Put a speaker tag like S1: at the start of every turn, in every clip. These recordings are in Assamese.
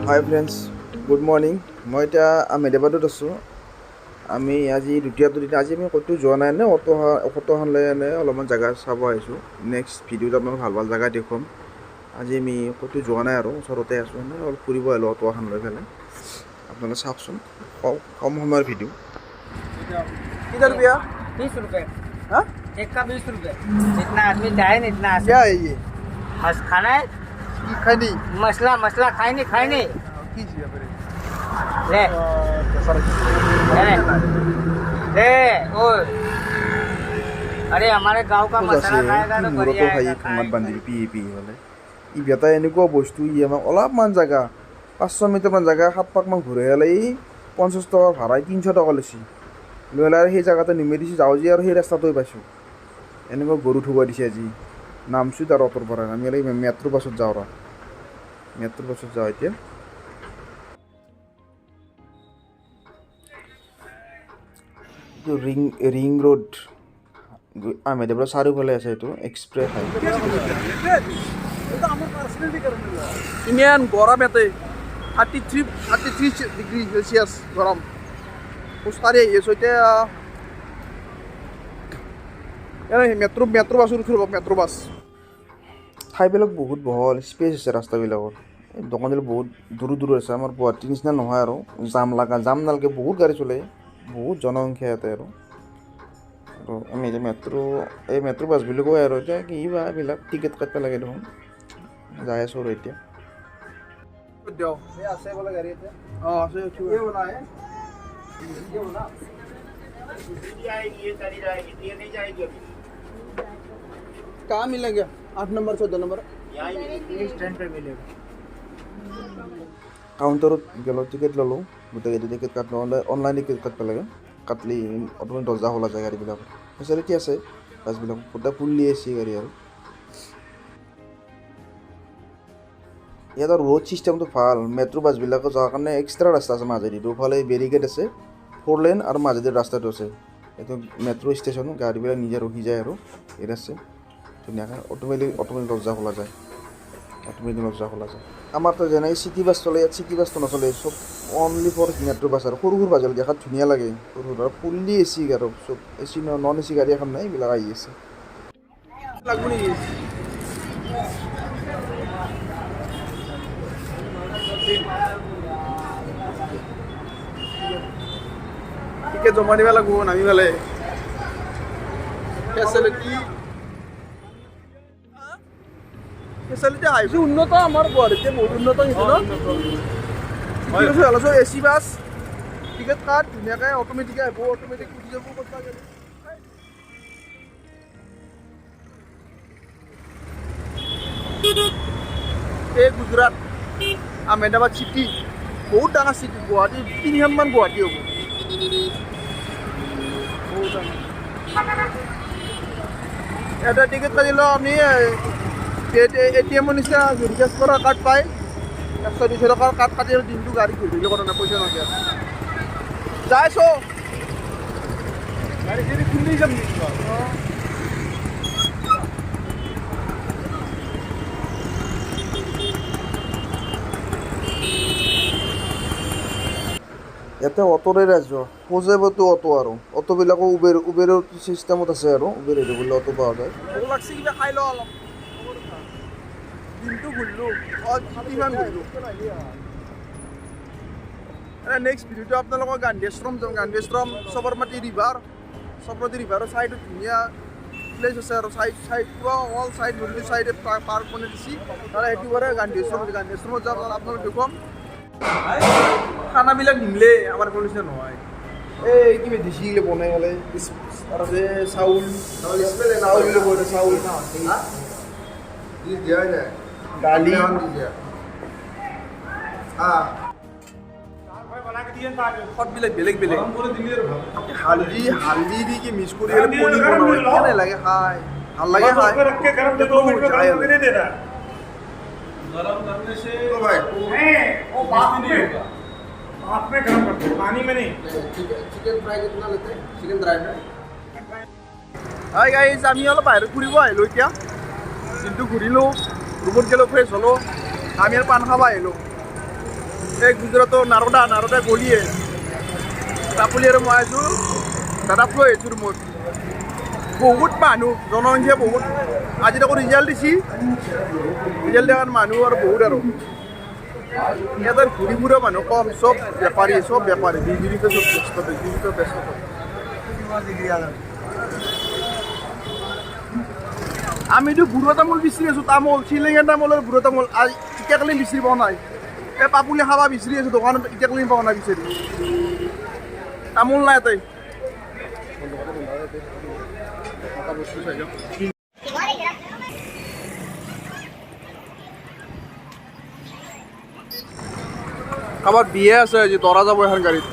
S1: হাই ফ্ৰেণ্ডছ, গুড মৰ্ণিং। মই এতিয়া আহমেদাবাদত আছোঁ। আমি আজি দ্বিতীয় দিন আজি আমি ক'তো যোৱা নাই নে অটোখন লৈ আনে অলপমান জেগা চাব আহিছোঁ। নেক্সট ভিডিঅ'ত আপোনালোক ভাল ভাল জেগা দেখুৱাম। আজি আমি ক'তো যোৱা নাই আৰু ওচৰতে আছোঁ, এনে অলপ ফুৰিব আহিলোঁ অটোখন লৈ পেলাই। আপোনালোকে চাওকচোন, কম সময়ৰ ভিডিঅ'। किधर रुपया
S2: 20 रुपए।
S1: हाँ
S2: एक का 20 रुपए। जितना आदमी चाहे ना इतना आदमी।
S1: क्या है ये
S2: बस खाना है।
S1: खैनी
S2: मसला मसला खाए नहीं
S1: कीजिए
S2: ले ले ओ अरे हमारे गांव का मसाला खाएगा तो बढ़िया
S1: খাই
S2: है।
S1: ঠোঙাত বান্ধি পি হ'লে ই বেটাই এনেকুৱা বস্তু ই আমাক অলপমান জেগা 500 মিটাৰমান জেগা 7 পাকমান ঘূৰাই হ'লে ই 50 টকা ভাড়াই 300 টকা লৈছে লৈ হ'লে আৰু সেই জেগাতে নিমি দিছে যাওঁ যি আৰু সেই ৰাস্তাটোৱে পাইছোঁ। এনেকুৱা গৰু থুবা দিছে আজি নামছোঁ তাৰ অটোৰ পৰা আমি মেট্ৰ' বাছত যাওঁ ৰ মেট্ৰ' বাছত যাওঁ এতিয়া। ৰিং ৰোড আহমেদাবাদ চাৰিওফালে আছে এইটো এক্সপ্ৰেছ হাইৱে।
S3: ইমান গৰম ইয়াতে 33 ডিগ্ৰী চেলচিয়াছ গৰম। খোজকাঢ়ি আহি আছোঁ এতিয়া। মেট্ৰ' বাছত উঠিব মেট্ৰ' বাছ।
S1: ঠাইবিলাক বহুত বহল, স্পেচ আছে ৰাস্তাবিলাকত। এই দোকানবিলাক বহুত দূৰ আছে। আমাৰ গুৱাহাটীৰ নিচিনা নহয় আৰু জাম নালাগে, বহুত গাড়ী চলে, বহুত জনসংখ্যা ইয়াতে আৰু আমি এতিয়া মেট্ৰ' বাছ বুলি কয় আৰু এতিয়া কি বা এইবিলাক টিকেট কাটিব লাগে দেখোন। যাই আছোঁ আৰু এতিয়া।
S3: আছে বোলে গাড়ী এতিয়া। অঁ আছে कहाँ मिलेंगे 8 नंबर 14 नंबर
S2: स्टैंड पे मिलेगा।
S1: কাউণ্টাৰত গ'লোঁ, টিকেট ল'লোঁ, গোটেইকেইটা টিকেট কাটিলোঁ। অনলাইন টিকেট কাটিব লাগে, কাটলি অটোমেটিক দৰ্জা খোলা যায় গাড়ীবিলাকত। ফেচিলিটি আছে বাছবিলাক, গোটেই ফুল্লি এচি গাড়ী আৰু ইয়াত ৰোড ছিষ্টেমটো ভাল। মেট্ৰ' বাছবিলাকত যোৱাৰ কাৰণে এক্সট্ৰা ৰাস্তা আছে মাজেদি, দুফালে বেৰিকেড আছে, 4 লেন আৰু মাজেদি ৰাস্তাটো আছে। এইটো মেট্ৰ' ষ্টেচন, গাড়ীবিলাক নিজে ৰখি যায় আৰু ইয়াত আছে ধুনীয়াকৈ অটোমেটিক দৰ্জা খোলা যায়, আমাৰতো যেনেকৈ চিটি বাছ চলে, ইয়াত চিটি বাছটো নচলে, চব অনলি ফৰ মেট্ৰ' বাছ আৰু সৰু বাছ আৰু দেখাত ধুনীয়া লাগে, সৰু আৰু ফুল্লি এচি আৰু চব এচি নন এচি গাড়ী এখন নাই, এইবিলাক আহি আছে।
S3: লাগব নেকি টিকেট জমা দিব লাগিব নামি পেলাই। ফেচিলিটি আহিছে উন্নত, আমাৰ গুৱাহাটীতে বহুত উন্নত হৈছে ন। এচি বাছ টিকেট কাট ধুনীয়াকৈ অট'মেটিক আহিব, অট'মেটিক উঠি যাব ক'তবা গ'লে। এই গুজৰাট আহমেদাবাদ চিটি বহুত ডাঙৰ চিটি, গুৱাহাটী 3খনমান গুৱাহাটী হ'ব। বহুত ডাঙৰ। এটা টিকেট কাটিলেও আপুনি ATM নিচিনা ৰিচাৰ্জ কৰা কাৰ্ড পায়, 100-200 টকাৰ কাৰ্ড কাটি দিনটো গাড়ী ঘূৰি থাকিলে কথা নাই, পইচা নাযায়। যাইছোঁ গাড়ী চাড়ী খুলি যাম নেকি?
S1: ইয়াতে অটোৰে ৰাজ্য, পজেবতো অটো আৰু অটোবিলাকো উবেৰৰ ছিষ্টেমত আছে আৰু উবেৰ হেৰি বুলি অটো পোৱা যায়।
S3: ভোক লাগছে, কিবা খাই লওঁ অলপ। দিনটো ঘূৰিলোঁ, কিমান ঘূৰিলোঁ। নেক্সট ভিডিঅ'টো আপোনালোকৰ গান্ধী আশ্ৰম যাম। গান্ধী আশ্ৰম সবৰমতী ৰিভাৰৰ ছাইডত ধুনীয়া প্লেচ আছে আৰু চাইড পুৰা অল চাইড নদীৰ চাইডে পাৰ্ক বনাই দিছে। তাৰে সেইটো কৰে গান্ধী আশ্ৰমত যাম, আপোনালোক দেখুৱাম। খানাবিলাক নিমিলে আমাৰ কলেজত নহয়। এই কিবা দিছিলে বনাই পেলাই আৰু যে চাউল দালি সদবিলাক বেলেগ হালধি দি কি মিক্স কৰি পনীৰ বনায়, কেনে লাগে খাই, ভাল লাগে খাই।
S4: गरम करने से तो भाई वो बात नहीं होगा, हाथ में गरम करते हैं, पानी में नहीं।
S3: चिकन फ्राई कितना लेते हैं? Chicken dry fry. Hi guys, আমি অলপ বাহিৰত ফুৰিব আহিলোঁ এতিয়া। দিনটো ঘূৰিলোঁ, ৰুমত গ'লোঁ, ফ্ৰেছ হ'লোঁ, আমি আৰু পাণ খাব আহিলোঁ। এই গুজৰাটৰ নাৰদা গলিয়ে কাপুলি আৰু মই আছোঁ দাদাক লৈ আহিছোঁ ৰুমত বহুত মানুহ জনসংখ্যা বহুত আজি আকৌ ৰিজাল্ট দিছি ৰিজাল্ট দিয়াৰ মানুহ আৰু বহুত আৰু ইয়াত আৰু ঘূৰি ফুৰা মানুহ কম চব বেপাৰী বিজুলীতে চব ব্যস্ত আমিতো বুঢ়া তামোল বিচাৰি আছোঁ তামোল চিলিঙা তামোলৰ বুঢ়া তামোল আজি ইটাকালি বিচাৰি পোৱা নাই এই পাপুলি খাবা বিচাৰি আছোঁ দোকানত ইটাকালি পোৱা নাই বিচাৰি তামোল নাই তাই কাৰোবাৰ বিয়ে আছে আজি দৰা যাব এখন গাড়ীত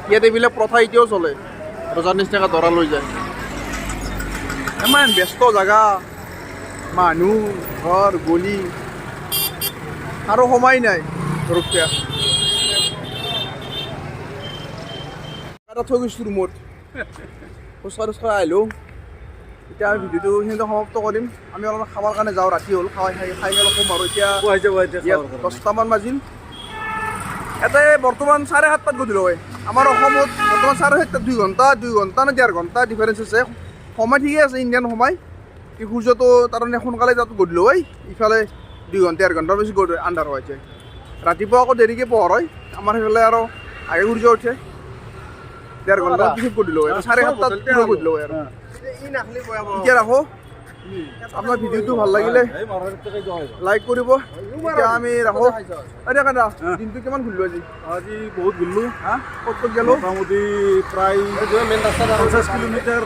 S3: ইয়াত এইবিলাক প্ৰথা এতিয়াও চলে ৰজাৰ নিচিনাকৈ দৰা লৈ যায় ইমান ব্যস্ত জেগা মানুহ ঘৰ গলি আৰু সময় নাই ৰূপীয়া এটা থৈ গৈছোঁ ৰুমত খোজকাঢ়ি আহিলোঁ এতিয়া আমি ভিডিঅ'টো সেইখিনি সমাপ্ত কৰিম আমি অলপ খাবৰ কাৰণে যাওঁ ৰাতি হ'ল খাই অলপ কম আৰু এতিয়া 10টামান বাজিল ইয়াতে বৰ্তমান 7:30 গধূলি হয় আমাৰ অসমত বৰ্তমান 7:30 2 ঘণ্টা নে 1.5 ঘণ্টা ডিফাৰেঞ্চ আছে সময় ঠিকে আছে ইণ্ডিয়ান সময় কি সূৰ্যটো তাৰমানে সোনকালে তাত গধূলি হয় ইফালে 2 ঘণ্টা 1 ঘণ্টাৰ বেছি আন্ধাৰ হৈ যায় ৰাতিপুৱা আকৌ দেৰিকৈ পোহৰ হয় আমাৰ সেইফালে আৰু আগে সূৰ্য উঠে 1.5 ঘণ্টা পিছত গধূলি হয় 7:30 গধূলি হয় আৰু এতিয়া ৰাখো আপোনাৰ ভিডিঅ'টো ভাল লাগিলে লাইক কৰিব এতিয়া আমি ৰাখো দিনটো কিমান ঘূৰিলোঁ আজি
S4: বহুত ঘূৰিলোঁ
S3: ক'ত গ'লোঁ
S4: মোটামুটি প্ৰায় 50 কিলোমিটাৰ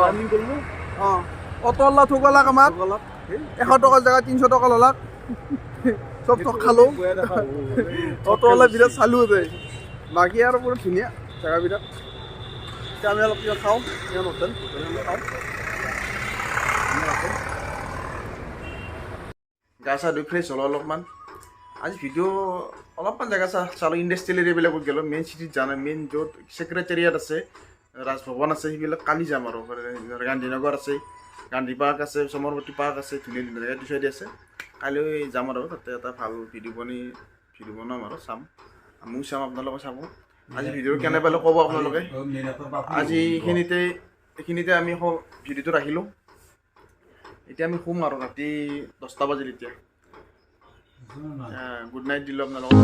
S4: ৰানিং কৰিলোঁ
S3: অঁ অট'ৱালা ঠগলাক আমাক 100 টকাৰ জেগাত 300 টকা ল'লাক চব ঠগ খালোঁ অট'ৱালা বিৰাট চালোঁ দেই বাকী আৰু বহুত ধুনীয়া জেগাবিলাক এতিয়া আমি অলপ কিবা খাওঁ হোটেল খাওঁ গা চা ধুই ফ্ৰেছ হ'লোঁ অলপমান আজি ভিডিঅ' অলপমান জেগা চালোঁ ইণ্ডাষ্ট্ৰিয়েল এৰিয়াবিলাকত গ'লোঁ মেইন চিটিত যোৱা নাই মেইন য'ত ছেক্ৰেটেৰিয়েট আছে ৰাজভৱন আছে সেইবিলাক কালি যাম আৰু গান্ধীনগৰ আছে গান্ধী পাৰ্ক আছে সমৰৱতী পাৰ্ক আছে ধুনীয়া ধুনীয়া জেগা দুচাইডে আছে কাইলৈ যাম আৰু তাতে এটা ভাল ভিডিঅ' বনাম আৰু চাম আমিও চাম আপোনালোকে চাব আজি ভিডিঅ' কেনে পালে ক'ব আপোনালোকে আজি এইখিনিতে আমি ভিডিঅ'টো ৰাখিলোঁ এতিয়া আমি শুম আৰু ৰাতি 10টা বাজিল এতিয়া গুড নাইট দিলোঁ আপোনালোকক